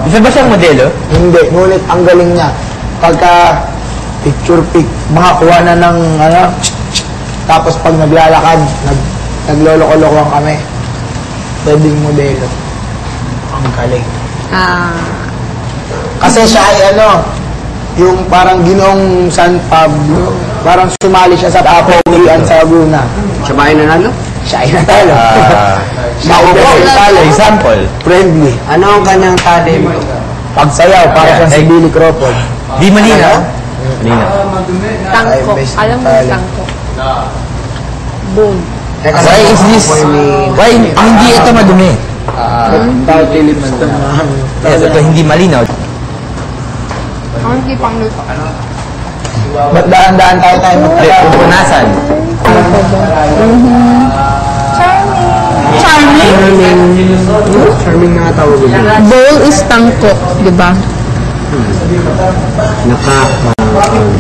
Isa ba siyang modelo? Hindi, ngunit ang galing niya. Pagka picture pic, makakuha na ng ano, tapos pag naglalakad, nagloloko-lokohan kami. Pwedeng modelo. Ang galing. Kasi siya ay ano, yung parang Ginoong San Pablo, parang sumali siya sa Papogian sa Laguna. Siya ba ay nanalo? Siya ay natalo. Example. Friendly. Ano ang kanyang talent? Pagsayaw, para siyang si Billy Crawford. Di malinaw? Malinaw. Tangko. Alam mo yung tangko. Boom. Why is this? Why hindi ito madumi? Ito hindi malinaw. Ang hindi pang luto. Ba't daan-daan tayo Pupunasan. Charming nga tawag yun. Bowl is tangko, di ba?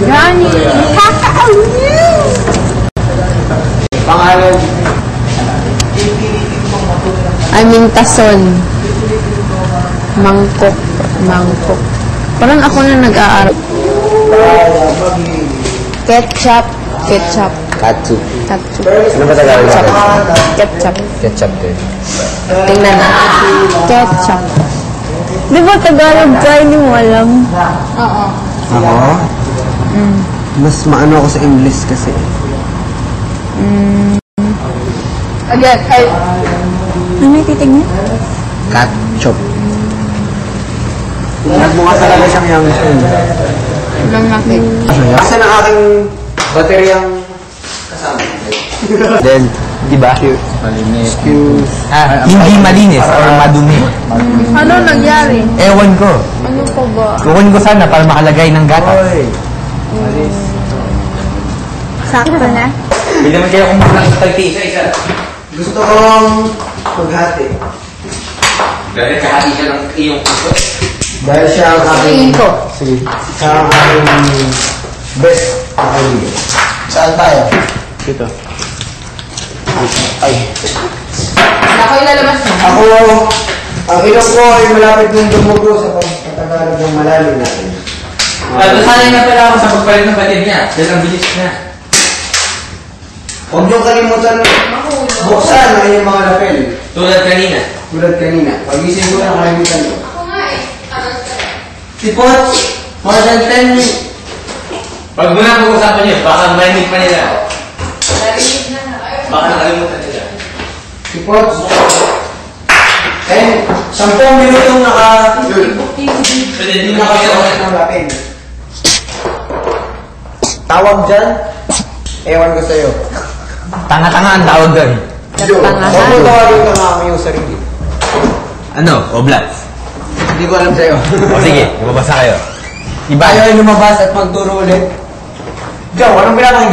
Gani! Pangalan. I mean, tason. Mangkok. Mangkok. Parang ako na nag-aaral. Ketchup. Ketchup. Katsu. Ketchup. Ano ba Tagalog? Ketchup. Ketchup din. Tingnan na. Ketchup. Di ba Tagalog ka? Hindi mo alam. Oo. Ako? Mas maano ako sa English kasi. Again, ay... Ano yung titig niya? Ketchup. Nagmukha talaga siyang young son. Lang natin. Asan ang aking bateryang kasama? Then, di ba? Malinis. Hindi malinis or madumi. Ano nangyari? Ewan ko. Ano pa ba? Kukunin ko sana para makalagay ng gatas. Sakto na? Hindi naman kayo kumakang isa-isa. Gusto kong maghati. Dahil kahati siya ng iyong puso. Dahil siya ang aking... Sige. Siya ang aking best kaibigan. Saan tayo? Dito. Ay. Ako ilalabas mo. Ako, ang ilong ko ay malapit ng dumugo sa pagkatagalog ng malalim natin. Nasanay na pala ako sa pagpalit ng batid niya. Dahil ang bilis niya. Huwag niyong kalimutan buksan ang inyong mga lapel. Tulad kanina. Tulad kanina. Pag-isip ko na kalimutan ko. Sipot, more than 10 Pag muna pag-usapan niyo, baka marinig pa nila. Baka nakalimutan nila. Sipot. 10 minutong Pwede din nakasuot ng lapel. Tawag dyan, ewan ko sa'yo. Tanga-tanga ang tawag doon. Huwag mo tawagin ka nga ang iyong sarili. Ano? Oblats. Hindi ko alam sa'yo. O sige, lumabas na kayo. Iba. Ayaw ay lumabas at magturo ulit. Diyan, walang pinapang